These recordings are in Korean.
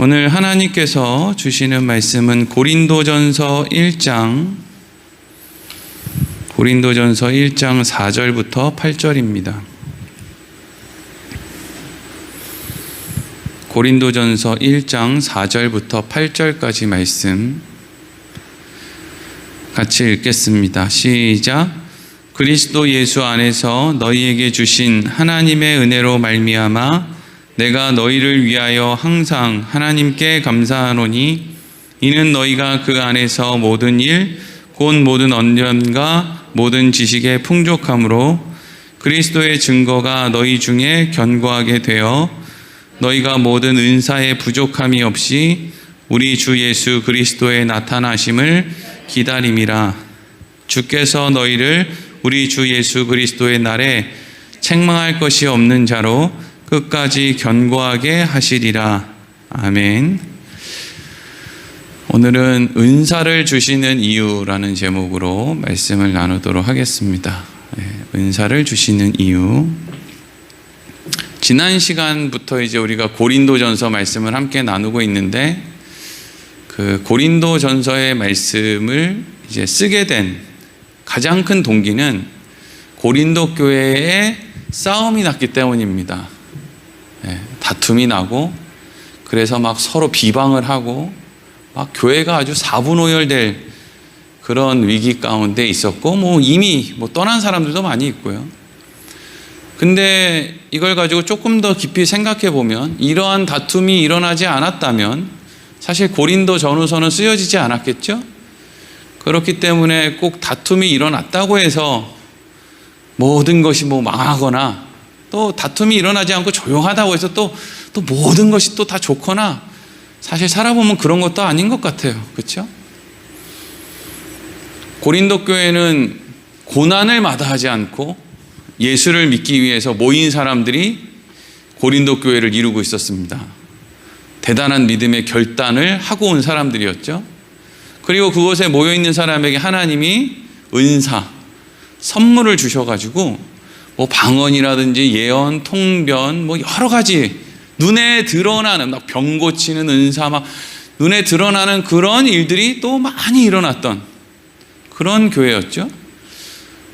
오늘 하나님께서 주시는 말씀은 고린도전서 1장 4절부터 8절입니다. 고린도전서 1장 4절부터 8절까지 말씀 같이 읽겠습니다. 시작. 그리스도 예수 안에서 너희에게 주신 하나님의 은혜로 말미암아 내가 너희를 위하여 항상 하나님께 감사하노니 이는 너희가 그 안에서 모든 일 곧 모든 언변과 모든 지식의 풍족함으로 그리스도의 증거가 너희 중에 견고하게 되어 너희가 모든 은사의 부족함이 없이 우리 주 예수 그리스도의 나타나심을 기다림이라. 주께서 너희를 우리 주 예수 그리스도의 날에 책망할 것이 없는 자로 끝까지 견고하게 하시리라. 아멘. 오늘은 은사를 주시는 이유라는 제목으로 말씀을 나누도록 하겠습니다. 은사를 주시는 이유. 지난 시간부터 이제 우리가 고린도전서 말씀을 함께 나누고 있는데 그 고린도전서의 말씀을 이제 쓰게 된 가장 큰 동기는 고린도 교회에 싸움이 났기 때문입니다. 다툼이 나고 그래서 막 서로 비방을 하고 막 교회가 아주 사분오열될 그런 위기 가운데 있었고 이미 떠난 사람들도 많이 있고요. 근데 이걸 가지고 조금 더 깊이 생각해 보면 이러한 다툼이 일어나지 않았다면 사실 고린도 전후서는 쓰여지지 않았겠죠? 그렇기 때문에 꼭 다툼이 일어났다고 해서 모든 것이 망하거나 또 다툼이 일어나지 않고 조용하다고 해서 또 모든 것이 또 다 좋거나 사실 살아보면 그런 것도 아닌 것 같아요. 그렇죠? 고린도 교회는 고난을 마다하지 않고 예수를 믿기 위해서 모인 사람들이 고린도 교회를 이루고 있었습니다. 대단한 믿음의 결단을 하고 온 사람들이었죠. 그리고 그곳에 모여있는 사람에게 하나님이 은사, 선물을 주셔가지고 방언이라든지 예언, 통변 여러 가지 눈에 드러나는 병 고치는 은사 눈에 드러나는 그런 일들이 또 많이 일어났던 그런 교회였죠.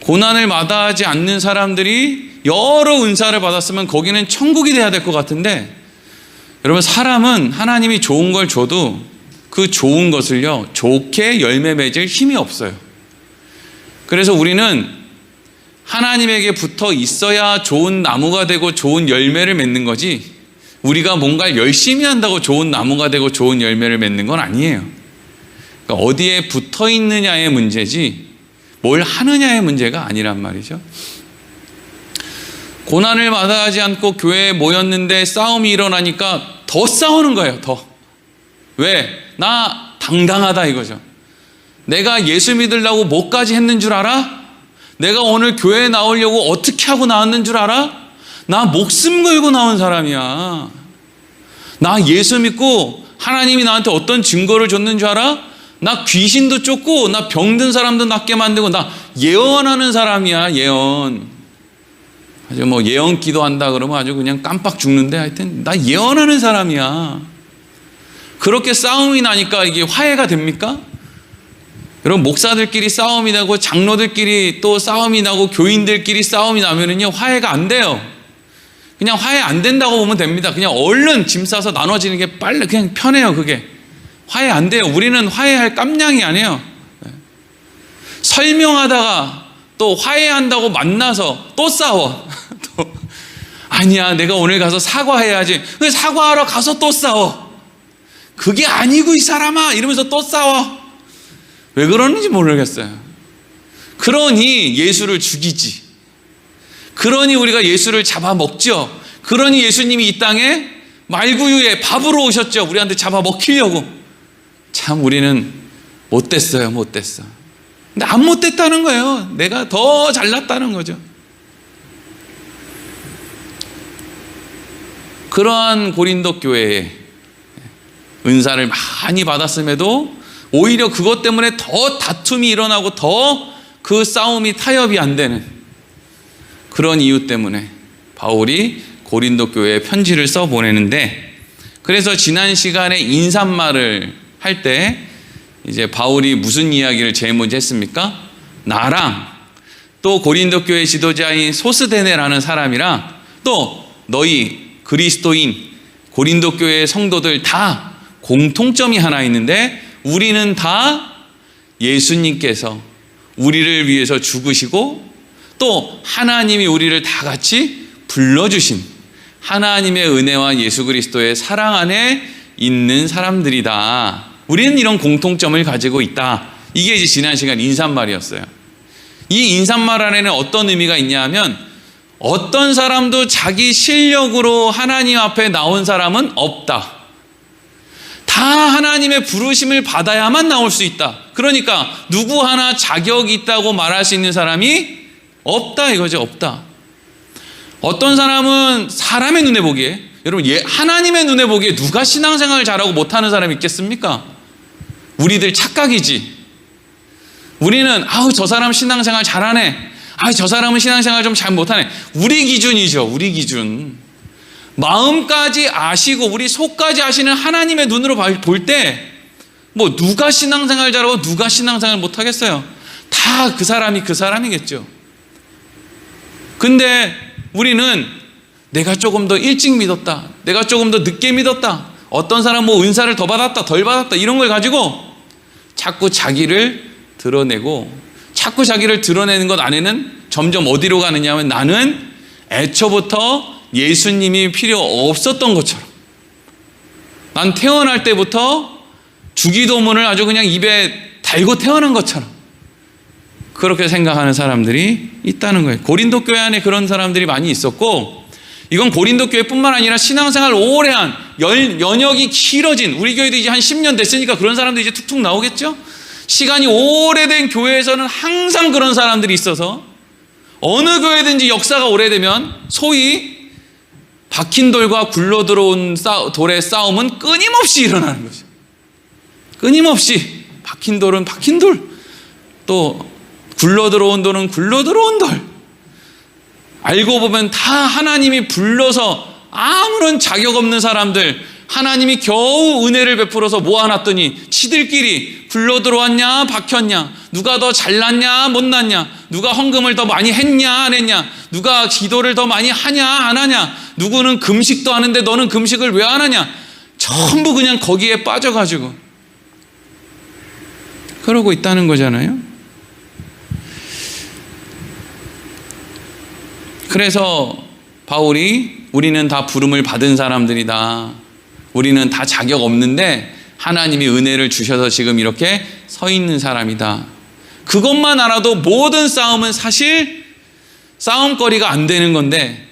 고난을 마다하지 않는 사람들이 여러 은사를 받았으면 거기는 천국이 돼야 될 것 같은데 여러분 사람은 하나님이 좋은 걸 줘도 그 좋은 것을요 좋게 열매 맺을 힘이 없어요. 그래서 우리는 하나님에게 붙어 있어야 좋은 나무가 되고 좋은 열매를 맺는 거지 우리가 뭔가를 열심히 한다고 좋은 나무가 되고 좋은 열매를 맺는 건 아니에요. 그러니까 어디에 붙어 있느냐의 문제지 뭘 하느냐의 문제가 아니란 말이죠. 고난을 마다하지 않고 교회에 모였는데 싸움이 일어나니까 더 싸우는 거예요. 더. 왜? 나 당당하다 이거죠. 내가 예수 믿으려고 뭐까지 했는 줄 알아? 내가 오늘 교회에 나오려고 어떻게 하고 나왔는 줄 알아? 나 목숨 걸고 나온 사람이야. 나 예수 믿고 하나님이 나한테 어떤 증거를 줬는 줄 알아? 나 귀신도 쫓고 나 병든 사람도 낫게 만들고 나 예언하는 사람이야. 예언. 아주 예언 기도한다 그러면 아주 그냥 깜빡 죽는데 하여튼 나 예언하는 사람이야. 그렇게 싸움이 나니까 이게 화해가 됩니까? 여러분 목사들끼리 싸움이 나고 장로들끼리 또 싸움이 나고 교인들끼리 싸움이 나면은요 화해가 안 돼요. 그냥 화해 안 된다고 보면 됩니다. 그냥 얼른 짐 싸서 나눠지는 게 빨리 그냥 편해요. 그게 화해 안 돼요. 우리는 화해할 깜냥이 아니에요. 설명하다가 또 화해한다고 만나서 또 싸워. 또 아니야 내가 오늘 가서 사과해야지. 왜 사과하러 가서 또 싸워. 그게 아니고 이 사람아 이러면서 또 싸워. 왜 그러는지 모르겠어요. 그러니 예수를 죽이지. 그러니 우리가 예수를 잡아먹죠. 그러니 예수님이 이 땅에 말구유에 밥으로 오셨죠. 우리한테 잡아먹히려고. 참 우리는 못됐어요. 못됐어. 근데 안 못됐다는 거예요. 내가 더 잘났다는 거죠. 그러한 고린도 교회에 은사를 많이 받았음에도 오히려 그것 때문에 더 다툼이 일어나고 더 그 싸움이 타협이 안 되는 그런 이유 때문에 바울이 고린도 교회에 편지를 써 보내는데 그래서 지난 시간에 인사말을 할 때 이제 바울이 무슨 이야기를 제일 먼저 했습니까? 나랑 또 고린도 교회 지도자인 소스데네라는 사람이랑 또 너희 그리스도인 고린도 교회 성도들 다 공통점이 하나 있는데, 우리는 다 예수님께서 우리를 위해서 죽으시고 또 하나님이 우리를 다 같이 불러주신 하나님의 은혜와 예수 그리스도의 사랑 안에 있는 사람들이다. 우리는 이런 공통점을 가지고 있다. 이게 이제 지난 시간 인사말이었어요. 이 인사말 안에는 어떤 의미가 있냐 하면, 어떤 사람도 자기 실력으로 하나님 앞에 나온 사람은 없다. 다 하나님의 부르심을 받아야만 나올 수 있다. 그러니까 누구 하나 자격이 있다고 말할 수 있는 사람이 없다 이거죠. 없다. 어떤 사람은 사람의 눈에 보기에, 여러분 하나님의 눈에 보기에 누가 신앙생활을 잘하고 못하는 사람이 있겠습니까? 우리들 착각이지. 우리는 저 사람 신앙생활 잘하네, 저 사람은 신앙생활 좀 잘 못하네. 우리 기준이죠. 우리 기준. 마음까지 아시고 우리 속까지 아시는 하나님의 눈으로 볼 때 뭐 누가 신앙생활 잘하고 누가 신앙생활 못하겠어요? 다 그 사람이 그 사람이겠죠. 근데 우리는 내가 조금 더 일찍 믿었다, 내가 조금 더 늦게 믿었다, 어떤 사람 뭐 은사를 더 받았다 덜 받았다 이런 걸 가지고 자꾸 자기를 드러내고, 자꾸 자기를 드러내는 것 안에는 점점 어디로 가느냐 하면, 나는 애초부터 예수님이 필요 없었던 것처럼, 난 태어날 때부터 주기도문을 아주 그냥 입에 달고 태어난 것처럼 그렇게 생각하는 사람들이 있다는 거예요. 고린도 교회 안에 그런 사람들이 많이 있었고, 이건 고린도 교회뿐만 아니라 신앙생활 오래 한 연역이 길어진, 우리 교회도 이제 한 10년 됐으니까 그런 사람도 이제 툭툭 나오겠죠. 시간이 오래된 교회에서는 항상 그런 사람들이 있어서 어느 교회든지 역사가 오래되면 소위 박힌 돌과 굴러 들어온 돌의 싸움은 끊임없이 일어나는 거죠. 끊임없이 박힌 돌은 박힌 돌, 또 굴러 들어온 돌은 굴러 들어온 돌. 알고 보면 다 하나님이 불러서 아무런 자격 없는 사람들, 하나님이 겨우 은혜를 베풀어서 모아놨더니 지들끼리 굴러 들어왔냐 박혔냐, 누가 더 잘났냐 못났냐, 누가 헌금을 더 많이 했냐 안 했냐, 누가 기도를 더 많이 하냐 안 하냐, 누구는 금식도 하는데 너는 금식을 왜 안 하냐, 전부 그냥 거기에 빠져가지고 그러고 있다는 거잖아요. 그래서 바울이 우리는 다 부름을 받은 사람들이다, 우리는 다 자격 없는데 하나님이 은혜를 주셔서 지금 이렇게 서 있는 사람이다, 그것만 알아도 모든 싸움은 사실 싸움거리가 안 되는 건데,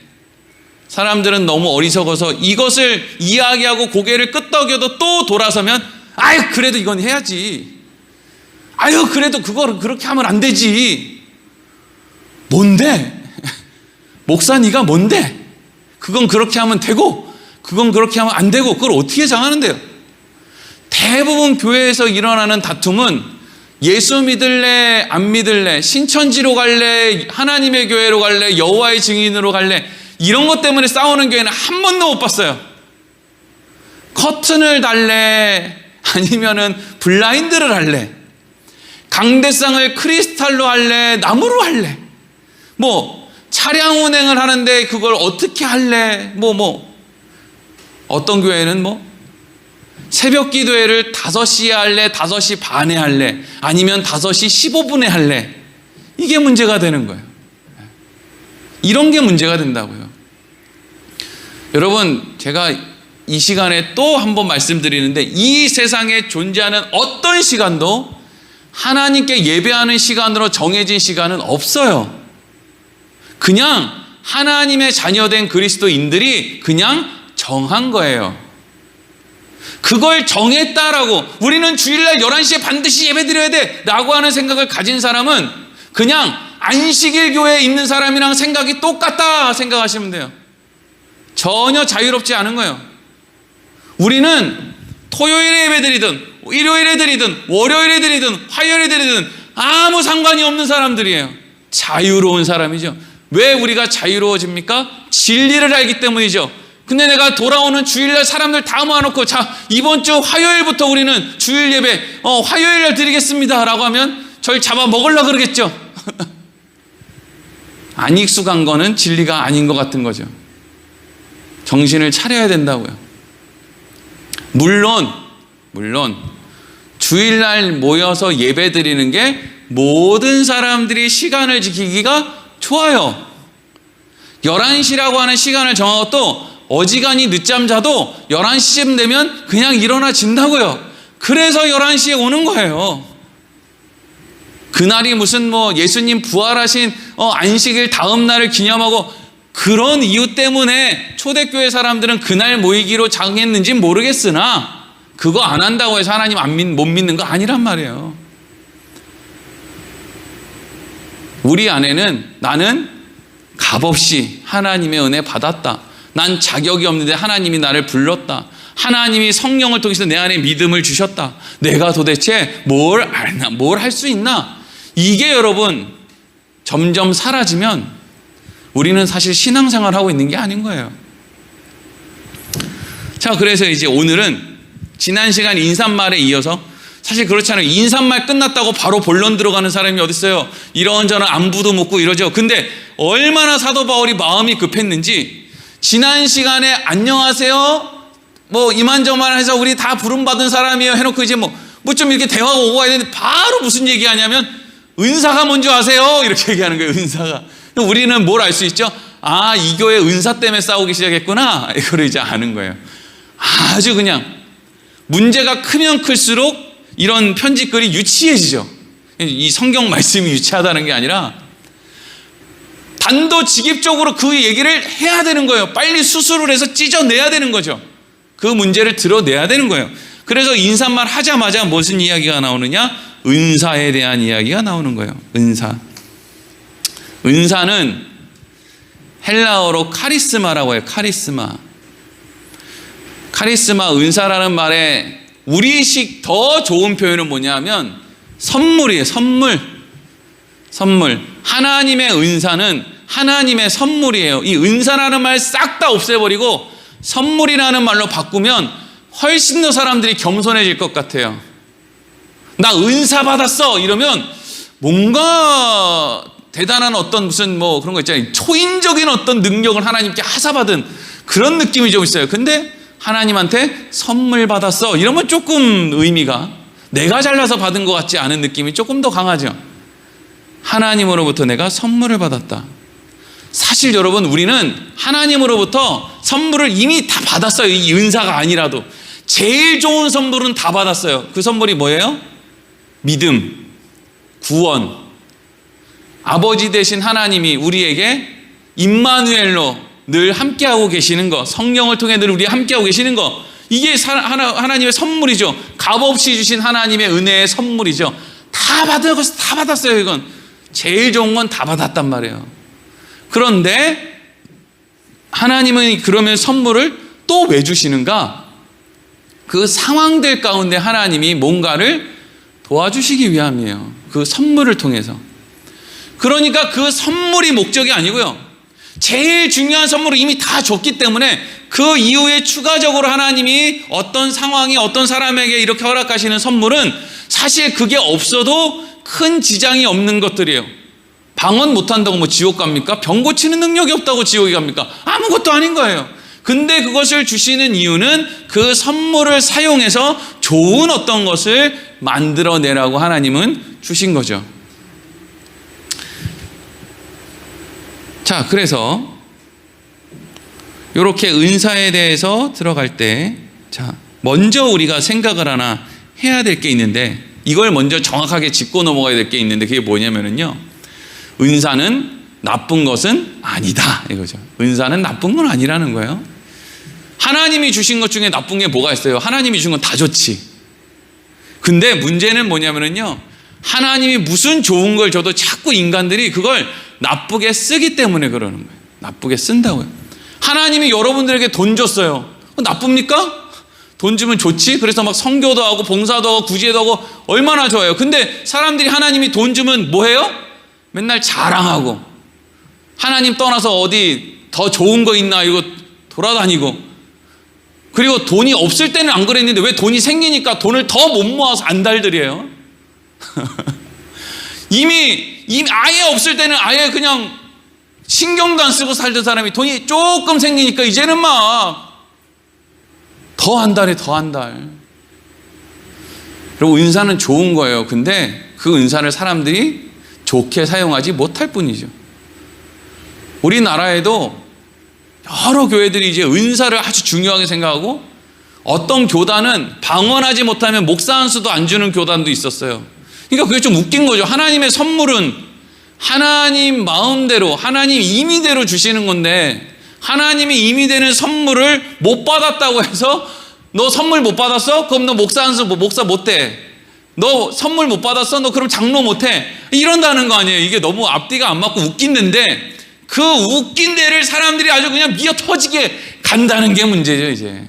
사람들은 너무 어리석어서 이것을 이야기하고 고개를 끄덕여도 또 돌아서면 그래도 이건 해야지, 그래도 그걸 그렇게 하면 안 되지. 뭔데? 목사 네가 뭔데? 그건 그렇게 하면 되고 그건 그렇게 하면 안 되고, 그걸 어떻게 정하는데요? 대부분 교회에서 일어나는 다툼은 예수 믿을래 안 믿을래, 신천지로 갈래, 하나님의 교회로 갈래, 여호와의 증인으로 갈래, 이런 것 때문에 싸우는 교회는 한 번도 못 봤어요. 커튼을 달래, 아니면은 블라인드를 할래, 강대상을 크리스탈로 할래, 나무로 할래, 뭐 차량 운행을 하는데 그걸 어떻게 할래, 어떤 교회는 새벽 기도회를 5시에 할래, 5시 반에 할래, 아니면 5시 15분에 할래, 이게 문제가 되는 거예요. 이런 게 문제가 된다고요. 여러분, 제가 이 시간에 또 한 번 말씀드리는데, 이 세상에 존재하는 어떤 시간도 하나님께 예배하는 시간으로 정해진 시간은 없어요. 그냥 하나님의 자녀된 그리스도인들이 그냥 정한 거예요. 그걸 정했다라고, 우리는 주일날 11시에 반드시 예배드려야 돼 라고 하는 생각을 가진 사람은 그냥 안식일 교회에 있는 사람이랑 생각이 똑같다 생각하시면 돼요. 전혀 자유롭지 않은 거예요. 우리는 토요일에 예배드리든 일요일에 드리든 월요일에 드리든 화요일에 드리든 아무 상관이 없는 사람들이에요. 자유로운 사람이죠. 왜 우리가 자유로워집니까? 진리를 알기 때문이죠. 근데 내가 돌아오는 주일날 사람들 다 모아놓고 자 이번 주 화요일부터 우리는 주일 예배 화요일날 드리겠습니다 라고 하면 절 잡아 먹으려고 그러겠죠. 안 익숙한 거는 진리가 아닌 것 같은 거죠. 정신을 차려야 된다고요. 물론 주일날 모여서 예배 드리는 게 모든 사람들이 시간을 지키기가 좋아요. 11시라고 하는 시간을 정하고 또 어지간히 늦잠 자도 11시쯤 되면 그냥 일어나 진다고요. 그래서 11시에 오는 거예요. 그날이 무슨 예수님 부활하신 안식일 다음 날을 기념하고 그런 이유 때문에 초대교회 사람들은 그날 모이기로 정했는지 모르겠으나 그거 안 한다고 해서 하나님 못 믿는 거 아니란 말이에요. 우리 안에는 나는 값없이 하나님의 은혜 받았다. 난 자격이 없는데 하나님이 나를 불렀다. 하나님이 성령을 통해서 내 안에 믿음을 주셨다. 내가 도대체 뭘 알나, 뭘 할 수 있나? 이게 여러분 점점 사라지면 우리는 사실 신앙생활을 하고 있는 게 아닌 거예요. 자, 그래서 이제 오늘은 지난 시간 인사말에 이어서 사실 그렇잖아요. 인사말 끝났다고 바로 본론 들어가는 사람이 어디 있어요? 이런저런 안부도 묻고 이러죠. 근데 얼마나 사도 바울이 마음이 급했는지 지난 시간에 안녕하세요 이만저만 해서 우리 다 부름받은 사람이에요 해놓고 이제 좀 이렇게 대화가 오고 가야 되는데 바로 무슨 얘기하냐면 은사가 뭔지 아세요? 이렇게 얘기하는 거예요. 은사가. 우리는 뭘 알 수 있죠? 아, 이 교회 은사 때문에 싸우기 시작했구나. 이거를 이제 아는 거예요. 아주 그냥 문제가 크면 클수록 이런 편지글이 유치해지죠. 이 성경 말씀이 유치하다는 게 아니라 단도직입적으로 그 얘기를 해야 되는 거예요. 빨리 수술을 해서 찢어내야 되는 거죠. 그 문제를 드러내야 되는 거예요. 그래서 인사말 하자마자 무슨 이야기가 나오느냐? 은사에 대한 이야기가 나오는 거예요. 은사는 헬라어로 카리스마라고 해요. 카리스마, 은사라는 말에 우리식 더 좋은 표현은 뭐냐면 선물이에요. 선물. 하나님의 은사는 하나님의 선물이에요. 이 은사라는 말 싹 다 없애버리고 선물이라는 말로 바꾸면 훨씬 더 사람들이 겸손해질 것 같아요. 나 은사 받았어 이러면 뭔가 대단한 어떤 무슨 그런 거 있잖아요. 초인적인 어떤 능력을 하나님께 하사받은 그런 느낌이 좀 있어요. 근데 하나님한테 선물 받았어 이러면 조금 의미가 내가 잘나서 받은 것 같지 않은 느낌이 조금 더 강하죠. 하나님으로부터 내가 선물을 받았다. 사실 여러분 우리는 하나님으로부터 선물을 이미 다 받았어요. 이 은사가 아니라도 제일 좋은 선물은 다 받았어요. 그 선물이 뭐예요? 믿음, 구원. 아버지 되신 하나님이 우리에게 임마누엘로 늘 함께하고 계시는 거, 성령을 통해 늘 우리 함께하고 계시는 거, 이게 하나님의 선물이죠. 값없이 주신 하나님의 은혜의 선물이죠. 다 받았어요. 이건 제일 좋은 건 다 받았단 말이에요. 그런데 하나님은 그러면 선물을 또 왜 주시는가? 그 상황들 가운데 하나님이 뭔가를 도와주시기 위함이에요. 그 선물을 통해서. 그러니까 그 선물이 목적이 아니고요. 제일 중요한 선물을 이미 다 줬기 때문에 그 이후에 추가적으로 하나님이 어떤 상황이 어떤 사람에게 이렇게 허락하시는 선물은 사실 그게 없어도 큰 지장이 없는 것들이에요. 방언 못한다고 지옥 갑니까? 병 고치는 능력이 없다고 지옥에 갑니까? 아무것도 아닌 거예요. 근데 그것을 주시는 이유는 그 선물을 사용해서 좋은 어떤 것을 만들어내라고 하나님은 주신 거죠. 자, 그래서 이렇게 은사에 대해서 들어갈 때, 자, 먼저 우리가 생각을 하나 해야 될 게 있는데, 이걸 먼저 정확하게 짚고 넘어가야 될 게 있는데, 그게 뭐냐면요, 은사는 나쁜 것은 아니다 이거죠. 은사는 나쁜 건 아니라는 거예요. 하나님이 주신 것 중에 나쁜 게 뭐가 있어요? 하나님이 주신 건 다 좋지. 근데 문제는 뭐냐면요, 하나님이 무슨 좋은 걸 줘도 자꾸 인간들이 그걸 나쁘게 쓰기 때문에 그러는 거예요. 나쁘게 쓴다고요. 하나님이 여러분들에게 돈 줬어요. 나쁩니까? 돈 주면 좋지? 그래서 막 선교도 하고 봉사도 하고 구제도 하고 얼마나 좋아요. 근데 사람들이 하나님이 돈 주면 뭐 해요? 맨날 자랑하고 하나님 떠나서 어디 더 좋은 거 있나 이거 돌아다니고, 그리고 돈이 없을 때는 안 그랬는데 왜 돈이 생기니까 돈을 더 못 모아서 안달들이에요. 이미 아예 없을 때는 아예 그냥 신경도 안 쓰고 살던 사람이 돈이 조금 생기니까 이제는 막 더 안달해, 더 안달. 그리고 은사는 좋은 거예요. 근데 그 은사를 사람들이 좋게 사용하지 못할 뿐이죠. 우리나라에도 여러 교회들이 이제 은사를 아주 중요하게 생각하고, 어떤 교단은 방언하지 못하면 목사 한 수도 안 주는 교단도 있었어요. 그러니까 그게 좀 웃긴 거죠. 하나님의 선물은 하나님 마음대로, 하나님 임의대로 주시는 건데, 하나님이 임의되는 선물을 못 받았다고 해서 너 선물 못 받았어? 그럼 너 목사 한 수, 목사 못해. 너 선물 못 받았어? 너 그럼 장로 못해. 이런다는 거 아니에요. 이게 너무 앞뒤가 안 맞고 웃긴데, 그 웃긴 데를 사람들이 아주 그냥 미어 터지게 간다는 게 문제죠. 이제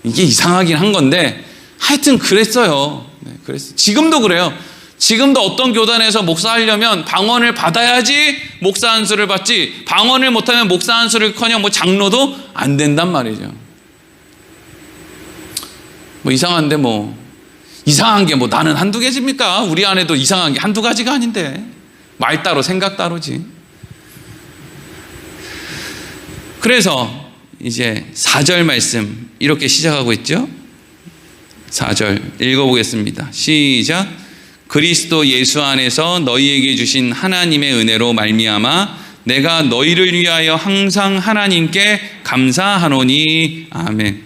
이게 이상하긴 한 건데 하여튼 그랬어요. 네, 그랬어요. 지금도 그래요. 지금도 어떤 교단에서 목사 하려면 방언을 받아야지 목사 한 수를 받지, 방언을 못하면 목사 한 수를커녕 뭐 장로도 안 된단 말이죠. 뭐 이상한데 뭐 이상한 게 뭐 나는 한두 개집니까? 우리 안에도 이상한 게 한두 가지가 아닌데 말 따로 생각 따로지. 그래서 이제 4절 말씀 이렇게 시작하고 있죠. 4절 읽어보겠습니다. 시작. 그리스도 예수 안에서 너희에게 주신 하나님의 은혜로 말미암아 내가 너희를 위하여 항상 하나님께 감사하노니. 아멘.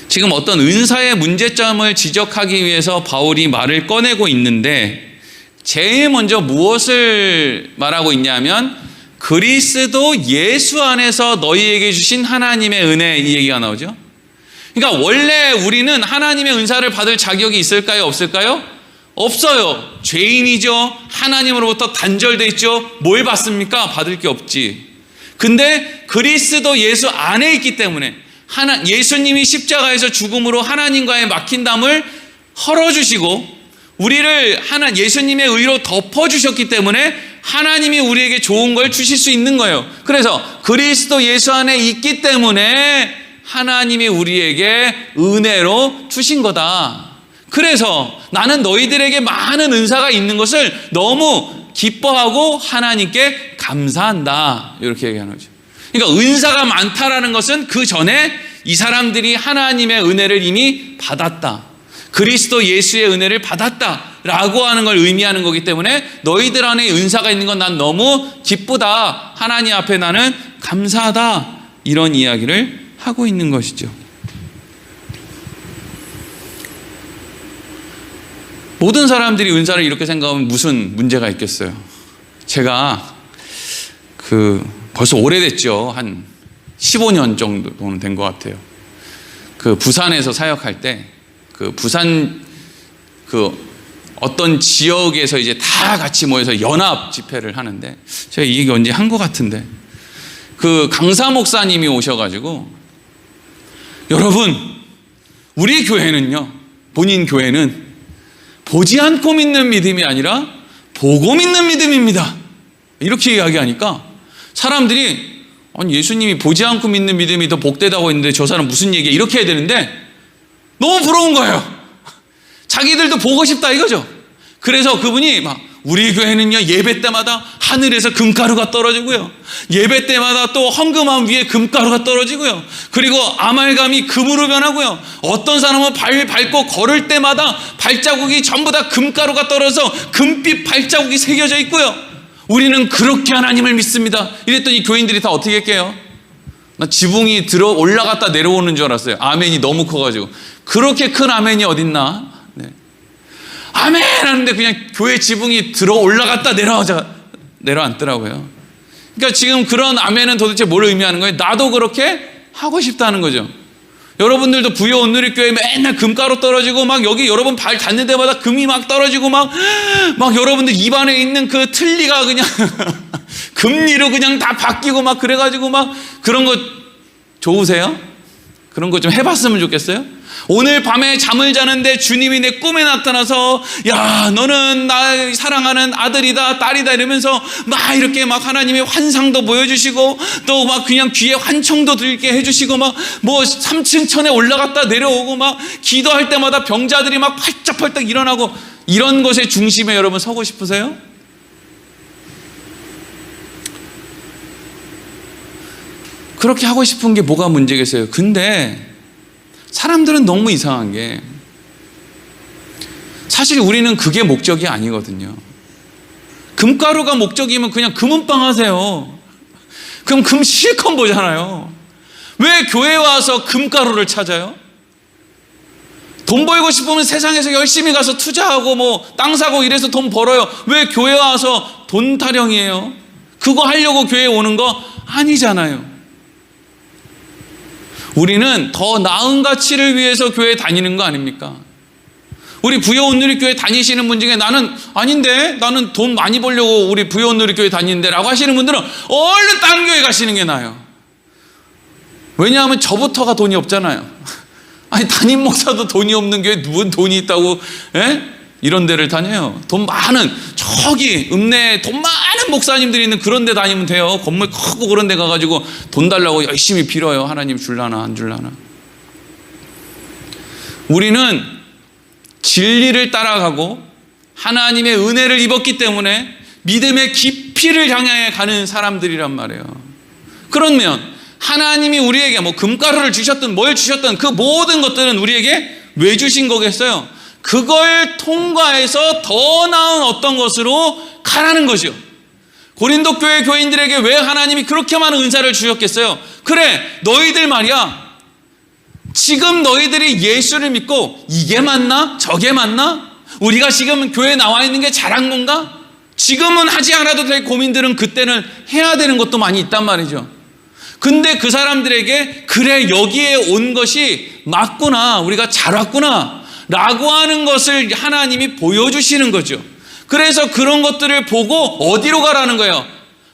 지금 어떤 은사의 문제점을 지적하기 위해서 바울이 말을 꺼내고 있는데, 제일 먼저 무엇을 말하고 있냐면 그리스도 예수 안에서 너희에게 주신 하나님의 은혜, 이 얘기가 나오죠. 그러니까 원래 우리는 하나님의 은사를 받을 자격이 있을까요? 없을까요? 없어요. 죄인이죠. 하나님으로부터 단절돼 있죠. 뭘 받습니까? 받을 게 없지. 근데 그리스도 예수 안에 있기 때문에, 예수님이 십자가에서 죽음으로 하나님과의 막힌 담을 헐어주시고 우리를 예수님의 의로 덮어주셨기 때문에 하나님이 우리에게 좋은 걸 주실 수 있는 거예요. 그래서 그리스도 예수 안에 있기 때문에 하나님이 우리에게 은혜로 주신 거다. 그래서 나는 너희들에게 많은 은사가 있는 것을 너무 기뻐하고 하나님께 감사한다. 이렇게 얘기하는 거죠. 그러니까 은사가 많다라는 것은 그 전에 이 사람들이 하나님의 은혜를 이미 받았다. 그리스도 예수의 은혜를 받았다라고 하는 걸 의미하는 거기 때문에 너희들 안에 은사가 있는 건 난 너무 기쁘다. 하나님 앞에 나는 감사하다. 이런 이야기를 하고 있는 것이죠. 모든 사람들이 은사를 이렇게 생각하면 무슨 문제가 있겠어요. 제가 벌써 오래됐죠. 한 15년 정도는 된 것 같아요. 부산에서 사역할 때 부산 어떤 지역에서 이제 다 같이 모여서 연합 집회를 하는데, 제가 이 얘기 언제 한 것 같은데, 강사 목사님이 오셔가지고, 여러분, 우리 교회는요, 본인 교회는 보지 않고 믿는 믿음이 아니라 보고 믿는 믿음입니다. 이렇게 이야기하니까 사람들이, 아니 예수님이 보지 않고 믿는 믿음이 더 복되다고 했는데 저 사람 무슨 얘기야? 이렇게 해야 되는데 너무 부러운 거예요. 자기들도 보고 싶다 이거죠. 그래서 그분이 막, 우리 교회는요 예배 때마다 하늘에서 금가루가 떨어지고요, 예배 때마다 또 헌금함 위에 금가루가 떨어지고요, 그리고 아말감이 금으로 변하고요, 어떤 사람은 발 밟고 걸을 때마다 발자국이 전부 다 금가루가 떨어져서 금빛 발자국이 새겨져 있고요, 우리는 그렇게 하나님을 믿습니다. 이랬더니 교인들이 다 어떻게 할게요? 나 지붕이 들어 올라갔다 내려오는 줄 알았어요. 아멘이 너무 커가지고. 그렇게 큰 아멘이 어딨나? 네. 아멘 하는데 그냥 교회 지붕이 들어 올라갔다 내려앉더라고요. 그러니까 지금 그런 아멘은 도대체 뭘 의미하는 거예요? 나도 그렇게 하고 싶다는 거죠. 여러분들도 부여 온누리교회 맨날 금가루 떨어지고 막 여기 여러분 발 닿는 데마다 금이 막 떨어지고 막 여러분들 입안에 있는 그 틀니가 그냥 금리로 그냥 다 바뀌고 막 그래가지고 막 그런 거 좋으세요? 그런 거 좀 해봤으면 좋겠어요? 오늘 밤에 잠을 자는데 주님이 내 꿈에 나타나서 야 너는 나 사랑하는 아들이다 딸이다 이러면서 막 이렇게 막 하나님의 환상도 보여주시고 또 막 그냥 귀에 환청도 들게 해주시고 막 뭐 3층 천에 올라갔다 내려오고 막 기도할 때마다 병자들이 막 팔짝팔짝 일어나고 이런 것의 중심에 여러분 서고 싶으세요? 그렇게 하고 싶은 게 뭐가 문제겠어요? 근데 사람들은 너무 이상한 게 사실 우리는 그게 목적이 아니거든요. 금가루가 목적이면 그냥 금은빵 하세요. 그럼 금 실컷 보잖아요. 왜 교회에 와서 금가루를 찾아요? 돈 벌고 싶으면 세상에서 열심히 가서 투자하고 뭐 땅 사고 이래서 돈 벌어요. 왜 교회에 와서 돈 타령이에요? 그거 하려고 교회에 오는 거 아니잖아요. 우리는 더 나은 가치를 위해서 교회에 다니는 거 아닙니까? 우리 부여온누리교회 다니시는 분 중에 나는 돈 많이 벌려고 우리 부여온누리교회 다니는데 라고 하시는 분들은 얼른 다른 교회 가시는 게 나아요. 왜냐하면 저부터가 돈이 없잖아요. 아니 담임 목사도 돈이 없는 교회 누군 돈이 있다고 이런 데를 다녀요. 돈 많은 저기 읍내에 돈 많은 목사님들이 있는 그런 데 다니면 돼요. 건물 크고 그런 데 가가지고 돈 달라고 열심히 빌어요. 하나님 줄라나 안 줄라나. 우리는 진리를 따라가고 하나님의 은혜를 입었기 때문에 믿음의 깊이를 향해 가는 사람들이란 말이에요. 그러면 하나님이 우리에게 뭐 금가루를 주셨든 뭘 주셨든 그 모든 것들은 우리에게 왜 주신 거겠어요? 그걸 통과해서 더 나은 어떤 것으로 가라는 것이요. 고린도 교회 교인들에게 왜 하나님이 그렇게 많은 은사를 주셨겠어요? 그래, 너희들 말이야. 지금 너희들이 예수를 믿고 이게 맞나? 저게 맞나? 우리가 지금 교회에 나와 있는 게 잘한 건가? 지금은 하지 않아도 될 고민들은 그때는 해야 되는 것도 많이 있단 말이죠. 근데 그 사람들에게 그래, 여기에 온 것이 맞구나. 우리가 잘 왔구나. 라고 하는 것을 하나님이 보여주시는 거죠. 그래서 그런 것들을 보고 어디로 가라는 거예요?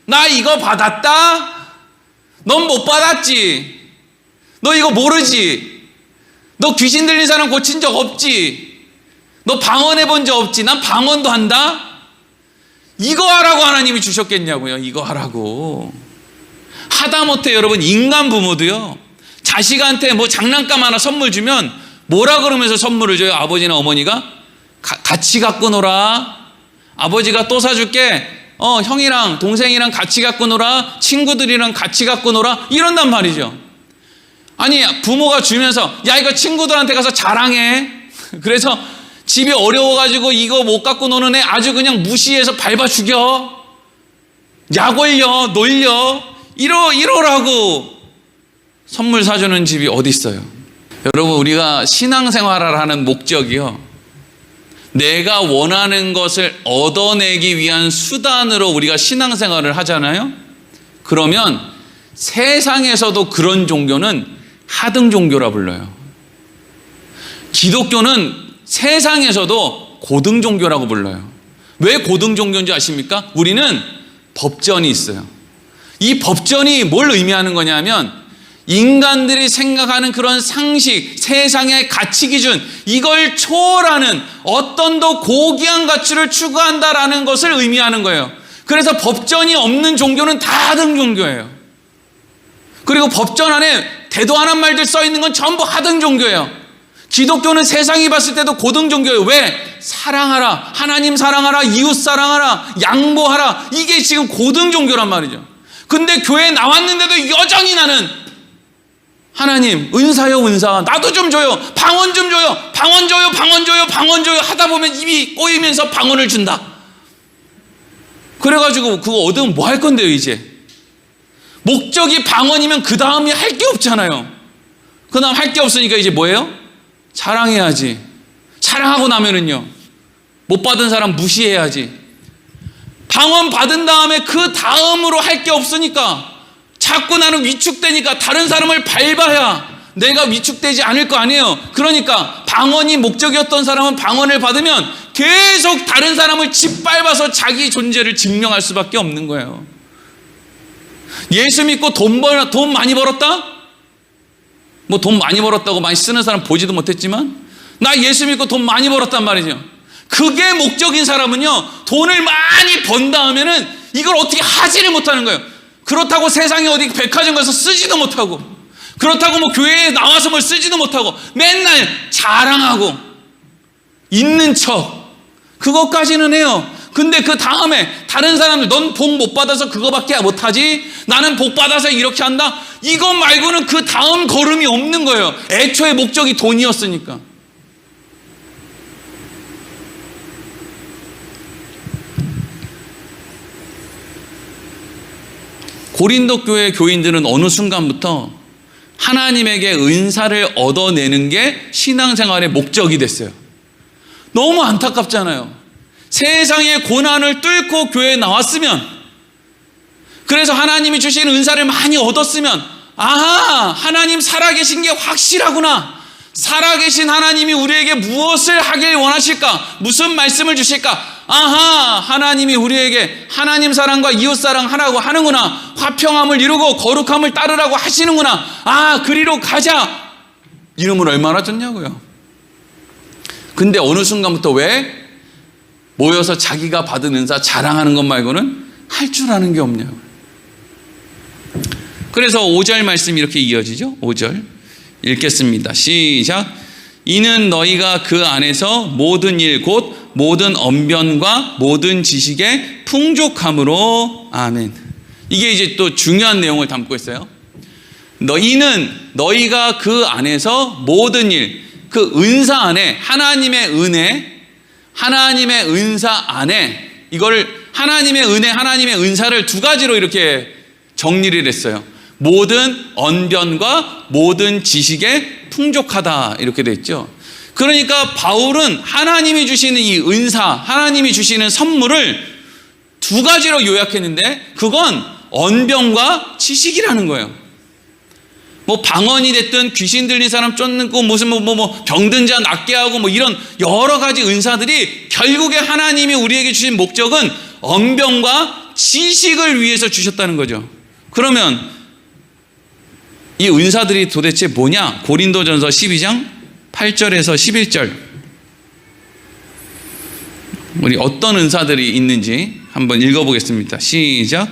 나 이거 받았다? 넌 못 받았지? 너 이거 모르지? 너 귀신 들린 사람 고친 적 없지? 너 방언해 본 적 없지? 난 방언도 한다? 이거 하라고 하나님이 주셨겠냐고요. 이거 하라고. 하다못해 여러분 인간 부모도요. 자식한테 뭐 장난감 하나 선물 주면 뭐라 그러면서 선물을 줘요? 아버지나 어머니가? 같이 갖고 놀아. 아버지가 또 사줄게. 형이랑 동생이랑 같이 갖고 놀아. 친구들이랑 같이 갖고 놀아. 이런단 말이죠. 아니 부모가 주면서 야 이거 친구들한테 가서 자랑해. 그래서 집이 어려워가지고 이거 못 갖고 노는 애 아주 그냥 무시해서 밟아 죽여. 약 올려 놀려. 이러라고 선물 사주는 집이 어디 있어요? 여러분 우리가 신앙생활을 하는 목적이요. 내가 원하는 것을 얻어내기 위한 수단으로 우리가 신앙생활을 하잖아요. 그러면 세상에서도 그런 종교는 하등 종교라 불러요. 기독교는 세상에서도 고등 종교라고 불러요. 왜 고등 종교인지 아십니까? 우리는 법전이 있어요. 이 법전이 뭘 의미하는 거냐면 인간들이 생각하는 그런 상식, 세상의 가치 기준, 이걸 초월하는 어떤 더 고귀한 가치를 추구한다라는 것을 의미하는 거예요. 그래서 법전이 없는 종교는 다 하등 종교예요. 그리고 법전 안에 대도 안 한 말들 써 있는 건 전부 하등 종교예요. 기독교는 세상이 봤을 때도 고등 종교예요. 왜? 사랑하라, 하나님 사랑하라, 이웃 사랑하라, 양보하라. 이게 지금 고등 종교란 말이죠. 근데 교회에 나왔는데도 여전히 나는 하나님 은사요 은사 나도 좀 줘요. 방언 좀 줘요. 방언 줘요. 방언 줘요. 방언 줘요. 하다 보면 입이 꼬이면서 방언을 준다. 그래가지고 그거 얻으면 뭐 할 건데요 이제? 목적이 방언이면 그 다음이 할 게 없잖아요. 그 다음 할 게 없으니까 이제 뭐예요? 자랑해야지. 자랑하고 나면은요 못 받은 사람 무시해야지. 방언 받은 다음에 그 다음으로 할 게 없으니까 자꾸 나는 위축되니까 다른 사람을 밟아야 내가 위축되지 않을 거 아니에요. 그러니까 방언이 목적이었던 사람은 방언을 받으면 계속 다른 사람을 짓밟아서 자기 존재를 증명할 수밖에 없는 거예요. 예수 믿고 돈 많이 벌었다? 뭐 돈 많이 벌었다고 많이 쓰는 사람 보지도 못했지만 나 예수 믿고 돈 많이 벌었단 말이죠. 그게 목적인 사람은요, 돈을 많이 번 다음에는 이걸 어떻게 하지를 못하는 거예요. 그렇다고 세상에 어디 백화점 가서 쓰지도 못하고, 그렇다고 뭐 교회에 나와서 뭘 쓰지도 못하고, 맨날 자랑하고 있는 척, 그것까지는 해요. 근데 그 다음에 다른 사람들, 넌 복 못 받아서 그거밖에 못하지, 나는 복 받아서 이렇게 한다, 이것 말고는 그 다음 걸음이 없는 거예요. 애초에 목적이 돈이었으니까. 고린도 교회 교인들은 어느 순간부터 하나님에게 은사를 얻어내는 게 신앙생활의 목적이 됐어요. 너무 안타깝잖아요. 세상의 고난을 뚫고 교회에 나왔으면, 그래서 하나님이 주신 은사를 많이 얻었으면, 아하, 하나님 살아계신 게 확실하구나, 살아계신 하나님이 우리에게 무엇을 하길 원하실까, 무슨 말씀을 주실까, 아하, 하나님이 우리에게 하나님 사랑과 이웃 사랑 하라고 하는구나, 화평함을 이루고 거룩함을 따르라고 하시는구나, 아, 그리로 가자, 이름을 얼마나 줬냐고요. 근데 어느 순간부터 왜 모여서 자기가 받은 은사 자랑하는 것 말고는 할 줄 아는 게 없냐고요. 그래서 5절 말씀이 이렇게 이어지죠. 5절 읽겠습니다. 시작. 이는 너희가 그 안에서 모든 일 곧 모든 언변과 모든 지식의 풍족함으로. 아멘. 이게 이제 또 중요한 내용을 담고 있어요. 이는 너희가 그 안에서 모든 일, 그 은사 안에, 하나님의 은혜, 하나님의 은사 안에, 이거를 하나님의 은혜, 하나님의 은사를 두 가지로 이렇게 정리를 했어요. 모든 언변과 모든 지식에 풍족하다, 이렇게 돼 있죠. 그러니까 바울은 하나님이 주시는 이 은사, 하나님이 주시는 선물을 두 가지로 요약했는데, 그건 언변과 지식이라는 거예요. 뭐 방언이 됐든, 귀신 들린 사람 쫓고, 무슨 병든 자 낫게 하고, 뭐 이런 여러 가지 은사들이 결국에 하나님이 우리에게 주신 목적은 언변과 지식을 위해서 주셨다는 거죠. 그러면 이 은사들이 도대체 뭐냐? 고린도전서 12장 8절에서 11절, 우리 어떤 은사들이 있는지 한번 읽어보겠습니다. 시작.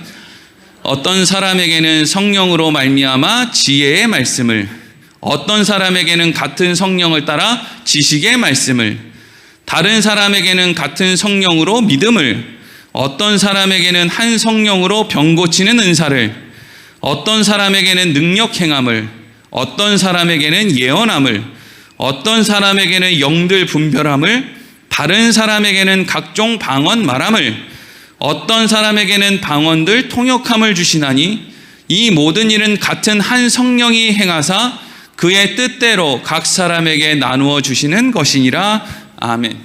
어떤 사람에게는 성령으로 말미암아 지혜의 말씀을, 어떤 사람에게는 같은 성령을 따라 지식의 말씀을, 다른 사람에게는 같은 성령으로 믿음을, 어떤 사람에게는 한 성령으로 병 고치는 은사를, 어떤 사람에게는 능력 행함을, 어떤 사람에게는 예언함을, 어떤 사람에게는 영들 분별함을, 다른 사람에게는 각종 방언 말함을, 어떤 사람에게는 방언들 통역함을 주시나니 이 모든 일은 같은 한 성령이 행하사 그의 뜻대로 각 사람에게 나누어 주시는 것이니라. 아멘.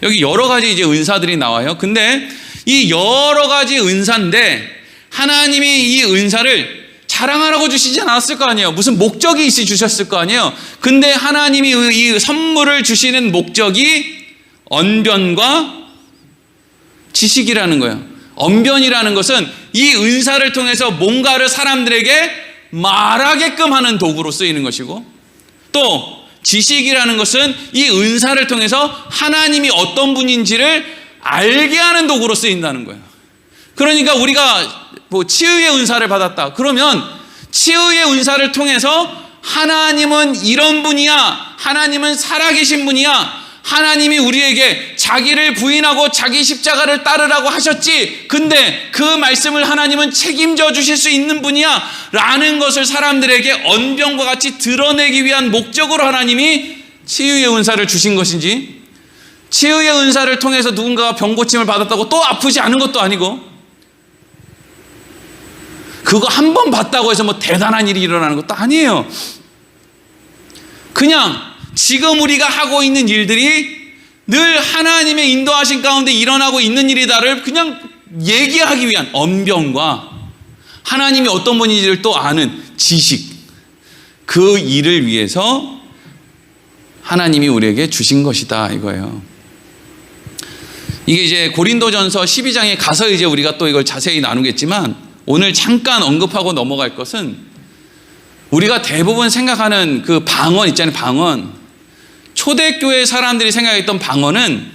여기 여러 가지 이제 은사들이 나와요. 근데 이 여러 가지 은사인데 하나님이 이 은사를 자랑하라고 주시지 않았을 거 아니에요. 무슨 목적이 있이 주셨을 거 아니에요. 근데 하나님이 이 선물을 주시는 목적이 언변과 지식이라는 거예요. 언변이라는 것은 이 은사를 통해서 뭔가를 사람들에게 말하게끔 하는 도구로 쓰이는 것이고, 또 지식이라는 것은 이 은사를 통해서 하나님이 어떤 분인지를 알게 하는 도구로 쓰인다는 거예요. 그러니까 우리가 뭐 치유의 은사를 받았다 그러면 치유의 은사를 통해서 하나님은 이런 분이야, 하나님은 살아계신 분이야, 하나님이 우리에게 자기를 부인하고 자기 십자가를 따르라고 하셨지, 근데 그 말씀을 하나님은 책임져 주실 수 있는 분이야 라는 것을 사람들에게 언변과 같이 드러내기 위한 목적으로 하나님이 치유의 은사를 주신 것인지, 치유의 은사를 통해서 누군가가 병고침을 받았다고 또 아프지 않은 것도 아니고, 그거 한 번 봤다고 해서 뭐 대단한 일이 일어나는 것도 아니에요. 그냥 지금 우리가 하고 있는 일들이 늘 하나님의 인도하신 가운데 일어나고 있는 일이다를 그냥 얘기하기 위한 언변과 하나님이 어떤 분인지를 또 아는 지식, 그 일을 위해서 하나님이 우리에게 주신 것이다, 이거예요. 이게 이제 고린도전서 12장에 가서 이제 우리가 또 이걸 자세히 나누겠지만, 오늘 잠깐 언급하고 넘어갈 것은 우리가 대부분 생각하는 그 방언 있잖아요. 방언. 초대교회 사람들이 생각했던 방언은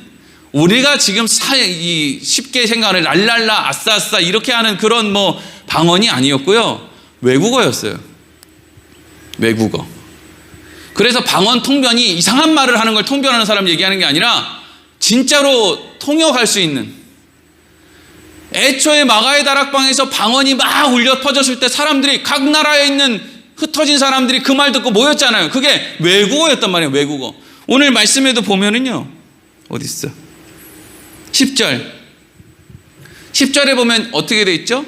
우리가 지금 쉽게 생각하는 랄랄라 아싸아싸 이렇게 하는 그런 뭐 방언이 아니었고요. 외국어였어요. 외국어. 그래서 방언 통변이 이상한 말을 하는 걸 통변하는 사람 얘기하는 게 아니라 진짜로 통역할 수 있는, 애초에 마가의 다락방에서 방언이 막 울려 퍼졌을 때 사람들이 각 나라에 있는 흩어진 사람들이 그 말 듣고 모였잖아요. 그게 외국어였단 말이에요. 외국어. 오늘 말씀에도 보면은요, 어디 있어? 10절에 보면 어떻게 돼 있죠?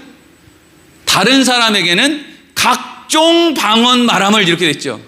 다른 사람에게는 각종 방언 말함을 이렇게 돼 있죠.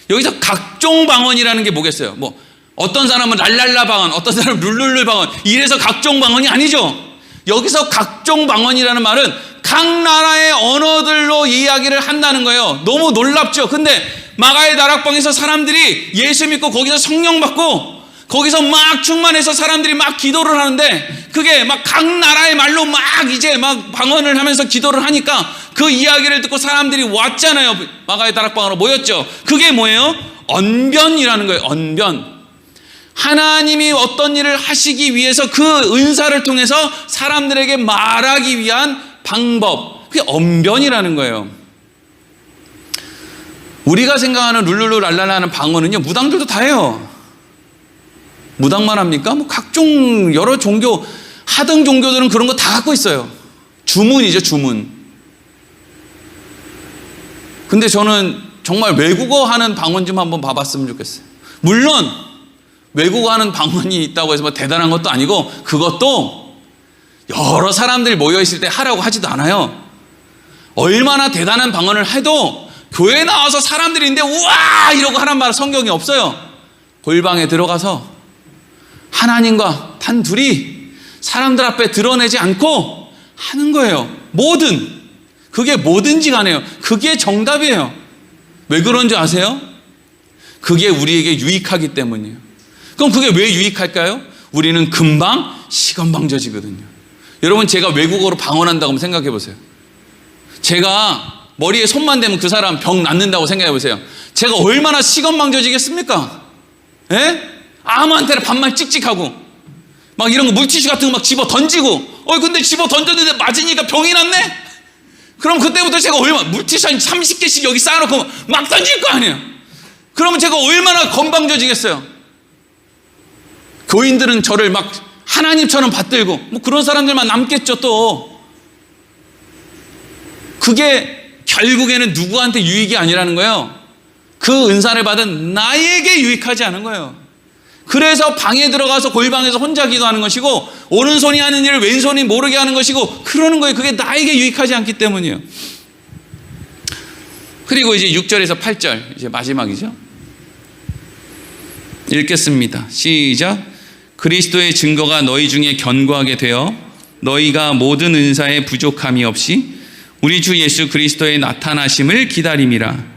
여기서 각종 방언이라는 게 뭐겠어요? 뭐 어떤 사람은 랄랄라 방언, 어떤 사람은 룰룰루 방언, 이래서 각종 방언이 아니죠. 여기서 각종 방언이라는 말은 각 나라의 언어들로 이야기를 한다는 거예요. 너무 놀랍죠? 근데 마가의 다락방에서 사람들이 예수 믿고 거기서 성령 받고 거기서 막 충만해서 사람들이 막 기도를 하는데 그게 막 각 나라의 말로 막 이제 막 방언을 하면서 기도를 하니까 그 이야기를 듣고 사람들이 왔잖아요. 마가의 다락방으로 모였죠. 그게 뭐예요? 언변이라는 거예요. 언변. 하나님이 어떤 일을 하시기 위해서 그 은사를 통해서 사람들에게 말하기 위한 방법, 그게 언변이라는 거예요. 우리가 생각하는 룰루루 랄랄라 하는 방언은요, 무당들도 다 해요. 무당만 합니까? 뭐 각종 여러 종교, 하등 종교들은 그런 거 다 갖고 있어요. 주문이죠, 주문. 근데 저는 정말 외국어 하는 방언 좀 한번 봐봤으면 좋겠어요. 물론 외국어 하는 방언이 있다고 해서 뭐 대단한 것도 아니고 그것도 여러 사람들이 모여있을 때 하라고 하지도 않아요. 얼마나 대단한 방언을 해도 교회에 나와서 사람들이 있는데 우와 이러고 하는 말 성경이 없어요. 골방에 들어가서 하나님과 단둘이 사람들 앞에 드러내지 않고 하는 거예요. 뭐든. 그게 뭐든지 간에요. 그게 정답이에요. 왜 그런 줄 아세요? 그게 우리에게 유익하기 때문이에요. 그럼 그게 왜 유익할까요? 우리는 금방 시건방져지거든요. 여러분, 제가 외국어로 방언한다고 한번 생각해 보세요. 제가 머리에 손만 대면 그 사람 병 낫는다고 생각해 보세요. 제가 얼마나 시건방져지겠습니까? 예? 아무한테나 반말 찍찍하고 막 이런 거 물티슈 같은 거 막 집어 던지고 근데 집어 던졌는데 맞으니까 병이 났네? 그럼 그때부터 제가 얼마나 물티슈 한 30개씩 여기 쌓아놓고 막 던질 거 아니에요. 그러면 제가 얼마나 건방져지겠어요. 교인들은 저를 막 하나님처럼 받들고 뭐 그런 사람들만 남겠죠. 또 그게 결국에는 누구한테 유익이 아니라는 거예요. 그 은사를 받은 나에게 유익하지 않은 거예요. 그래서 방에 들어가서 골방에서 혼자 기도하는 것이고 오른손이 하는 일을 왼손이 모르게 하는 것이고 그러는 거예요. 그게 나에게 유익하지 않기 때문이에요. 그리고 이제 6절에서 8절 이제 마지막이죠. 읽겠습니다. 시작. 그리스도의 증거가 너희 중에 견고하게 되어 너희가 모든 은사에 부족함이 없이 우리 주 예수 그리스도의 나타나심을 기다림이라.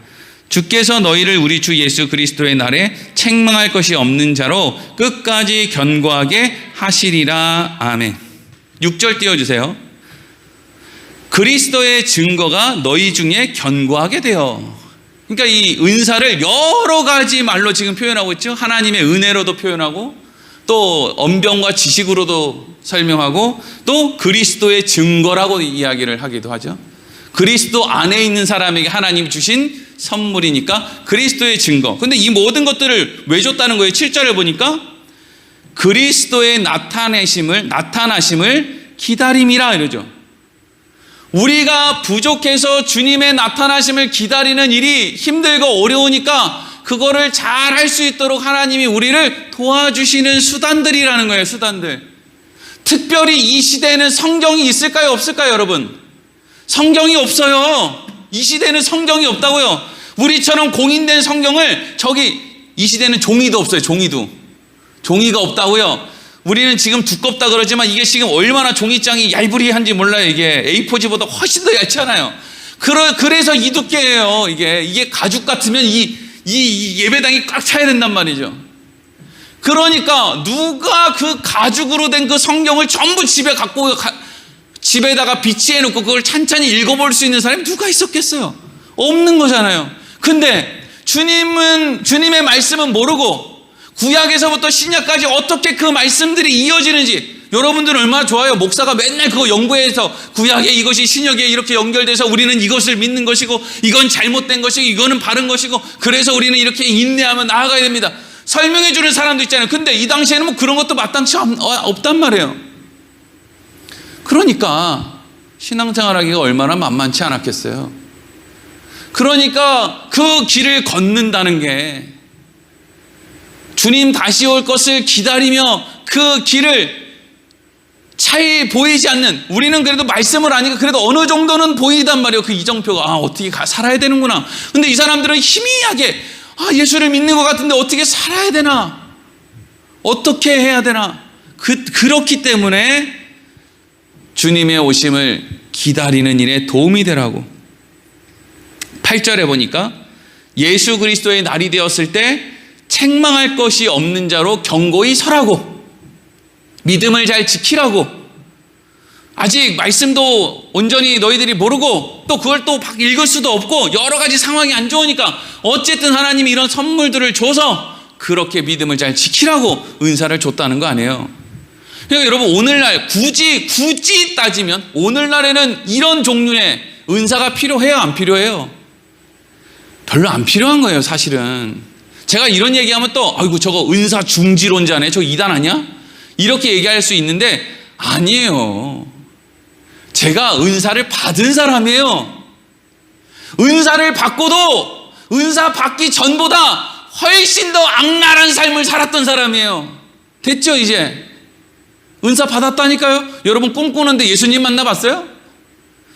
주께서 너희를 우리 주 예수 그리스도의 날에 책망할 것이 없는 자로 끝까지 견고하게 하시리라. 아멘. 6절 띄워주세요. 그리스도의 증거가 너희 중에 견고하게 되어. 그러니까 이 은사를 여러 가지 말로 지금 표현하고 있죠. 하나님의 은혜로도 표현하고 또 언변과 지식으로도 설명하고 또 그리스도의 증거라고 이야기를 하기도 하죠. 그리스도 안에 있는 사람에게 하나님이 주신 선물이니까 그리스도의 증거. 근데 이 모든 것들을 왜 줬다는 거예요? 7절을 보니까 그리스도의 나타나심을 기다림이라 이러죠. 우리가 부족해서 주님의 나타나심을 기다리는 일이 힘들고 어려우니까 그거를 잘 할 수 있도록 하나님이 우리를 도와주시는 수단들이라는 거예요. 수단들. 특별히 이 시대에는 성경이 있을까요? 없을까요? 여러분, 성경이 없어요. 이 시대는 성경이 없다고요. 우리처럼 공인된 성경을 이 시대는 종이도 없어요. 종이가 없다고요. 우리는 지금 두껍다 그러지만 이게 지금 얼마나 종이장이 얄부리한지 몰라요. 이게 A4지보다 훨씬 더 얇잖아요. 그래서 이 두께예요. 이게 가죽 같으면 이 예배당이 꽉 차야 된단 말이죠. 그러니까 누가 그 가죽으로 된 그 성경을 전부 집에다가 비치해 놓고 그걸 찬찬히 읽어볼 수 있는 사람이 누가 있었겠어요? 없는 거잖아요. 근데 주님의 말씀은 모르고 구약에서부터 신약까지 어떻게 그 말씀들이 이어지는지 여러분들은 얼마나 좋아요. 목사가 맨날 그거 연구해서 구약에 이것이 신약에 이렇게 연결돼서 우리는 이것을 믿는 것이고 이건 잘못된 것이고 이거는 바른 것이고 그래서 우리는 이렇게 인내하며 나아가야 됩니다. 설명해 주는 사람도 있잖아요. 근데 이 당시에는 뭐 그런 것도 마땅치 없단 말이에요. 그러니까 신앙생활하기가 얼마나 만만치 않았겠어요. 그러니까 그 길을 걷는다는 게 주님 다시 올 것을 기다리며 그 길을 차에 보이지 않는, 우리는 그래도 말씀을 아니까 그래도 어느 정도는 보이단 말이에요. 그 이정표가 어떻게 살아야 되는구나. 근데 이 사람들은 희미하게 예수를 믿는 것 같은데 어떻게 살아야 되나, 어떻게 해야 되나. 그렇기 때문에 주님의 오심을 기다리는 일에 도움이 되라고. 8절에 보니까 예수 그리스도의 날이 되었을 때 책망할 것이 없는 자로 견고히 서라고, 믿음을 잘 지키라고. 아직 말씀도 온전히 너희들이 모르고 또 그걸 또 막 읽을 수도 없고 여러 가지 상황이 안 좋으니까 어쨌든 하나님이 이런 선물들을 줘서 그렇게 믿음을 잘 지키라고 은사를 줬다는 거 아니에요. 그러니까 여러분, 오늘날 굳이 따지면 오늘날에는 이런 종류의 은사가 필요해요, 안 필요해요? 별로 안 필요한 거예요, 사실은. 제가 이런 얘기하면 또 아이고 저거 은사 중지론자네, 저 이단 아니야? 이렇게 얘기할 수 있는데 아니에요. 제가 은사를 받은 사람이에요. 은사를 받고도 은사 받기 전보다 훨씬 더 악랄한 삶을 살았던 사람이에요. 됐죠, 이제? 은사 받았다니까요. 여러분 꿈꾸는데 예수님 만나봤어요?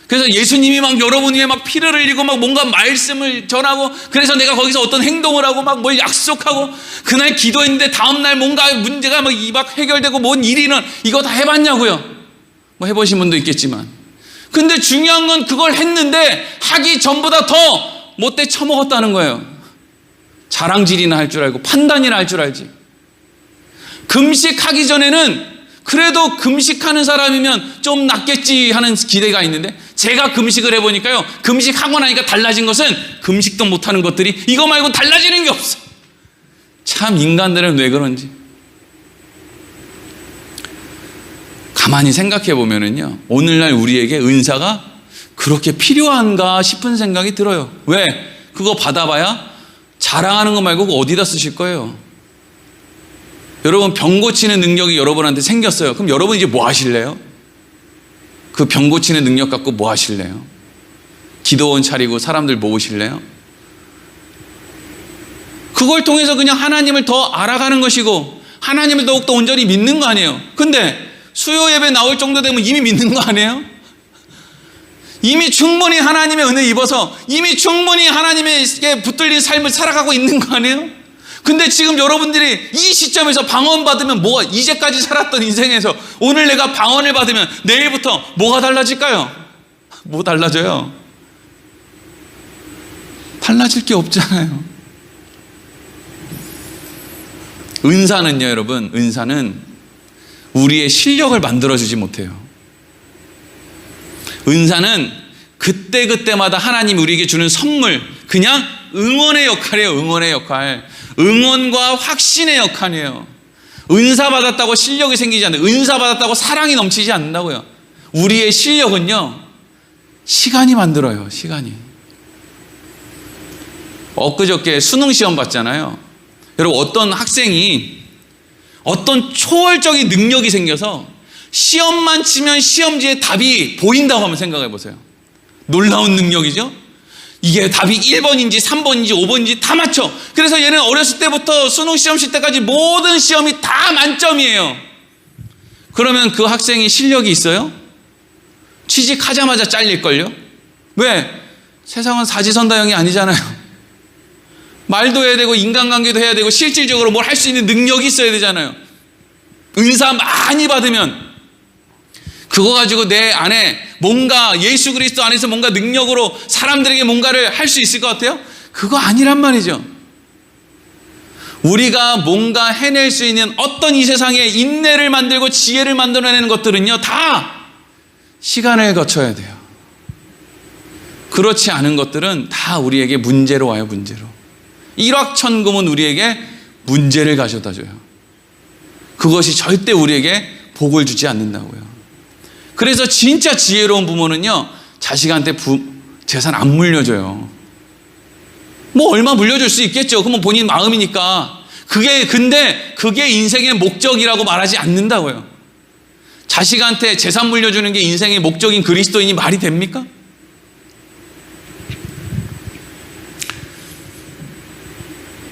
그래서 예수님이 막 여러분 위에 막 피를 흘리고 막 뭔가 말씀을 전하고, 그래서 내가 거기서 어떤 행동을 하고 막 뭘 약속하고, 그날 기도했는데 다음날 뭔가 문제가 막 해결되고 뭔 일이는, 이거 다 해봤냐고요? 뭐 해보신 분도 있겠지만. 근데 중요한 건 그걸 했는데 하기 전보다 더 못돼 처먹었다는 거예요. 자랑질이나 할 줄 알고 판단이나 할 줄 알지. 금식하기 전에는 그래도 금식하는 사람이면 좀 낫겠지 하는 기대가 있는데, 제가 금식을 해보니까요, 금식하고 나니까 달라진 것은 금식도 못하는 것들이 이거 말고 달라지는 게 없어. 참 인간들은 왜 그런지. 가만히 생각해 보면은요, 오늘날 우리에게 은사가 그렇게 필요한가 싶은 생각이 들어요. 왜? 그거 받아봐야 자랑하는 거 말고 그거 어디다 쓰실 거예요? 여러분, 병 고치는 능력이 여러분한테 생겼어요. 그럼 여러분 이제 뭐 하실래요? 그 병 고치는 능력 갖고 뭐 하실래요? 기도원 차리고 사람들 모으실래요? 그걸 통해서 그냥 하나님을 더 알아가는 것이고 하나님을 더욱더 온전히 믿는 거 아니에요? 근데 수요 예배 나올 정도 되면 이미 믿는 거 아니에요? 이미 충분히 하나님의 은혜 입어서 이미 충분히 하나님에게 붙들린 삶을 살아가고 있는 거 아니에요? 근데 지금 여러분들이 이 시점에서 방언 받으면 뭐가, 이제까지 살았던 인생에서 오늘 내가 방언을 받으면 내일부터 뭐가 달라질까요? 뭐 달라져요? 달라질 게 없잖아요. 은사는요, 여러분, 은사는 우리의 실력을 만들어주지 못해요. 은사는 그때그때마다 하나님이 우리에게 주는 선물, 그냥 응원의 역할이에요. 응원의 역할. 응원과 확신의 역할이에요. 은사 받았다고 실력이 생기지 않는다. 은사 받았다고 사랑이 넘치지 않는다고요. 우리의 실력은요, 시간이 만들어요. 시간이. 엊그저께 수능 시험 봤잖아요. 여러분, 어떤 학생이 어떤 초월적인 능력이 생겨서 시험만 치면 시험지에 답이 보인다고 한번 생각해 보세요. 놀라운 능력이죠? 이게 답이 1번인지 3번인지 5번인지 다 맞춰. 그래서 얘는 어렸을 때부터 수능 시험 칠 때까지 모든 시험이 다 만점이에요. 그러면 그 학생이 실력이 있어요? 취직하자마자 잘릴걸요? 왜? 세상은 사지선다형이 아니잖아요. 말도 해야 되고 인간관계도 해야 되고 실질적으로 뭘 할 수 있는 능력이 있어야 되잖아요. 은사 많이 받으면 그거 가지고 내 안에 뭔가 예수 그리스도 안에서 뭔가 능력으로 사람들에게 뭔가를 할 수 있을 것 같아요? 그거 아니란 말이죠. 우리가 뭔가 해낼 수 있는 어떤 이 세상에 인내를 만들고 지혜를 만들어내는 것들은요, 다 시간을 거쳐야 돼요. 그렇지 않은 것들은 다 우리에게 문제로 와요, 문제로. 일확천금은 우리에게 문제를 가져다 줘요. 그것이 절대 우리에게 복을 주지 않는다고요. 그래서 진짜 지혜로운 부모는요, 자식한테 재산 안 물려줘요. 뭐 얼마 물려줄 수 있겠죠. 그러면 본인 마음이니까. 근데 그게 인생의 목적이라고 말하지 않는다고요. 자식한테 재산 물려주는 게 인생의 목적인 그리스도인이 말이 됩니까?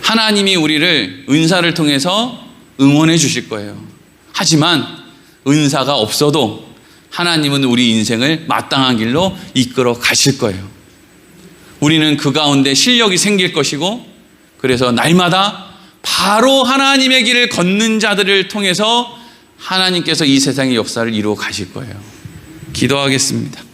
하나님이 우리를 은사를 통해서 응원해 주실 거예요. 하지만 은사가 없어도 하나님은 우리 인생을 마땅한 길로 이끌어 가실 거예요. 우리는 그 가운데 실력이 생길 것이고, 그래서 날마다 바로 하나님의 길을 걷는 자들을 통해서 하나님께서 이 세상의 역사를 이루어 가실 거예요. 기도하겠습니다.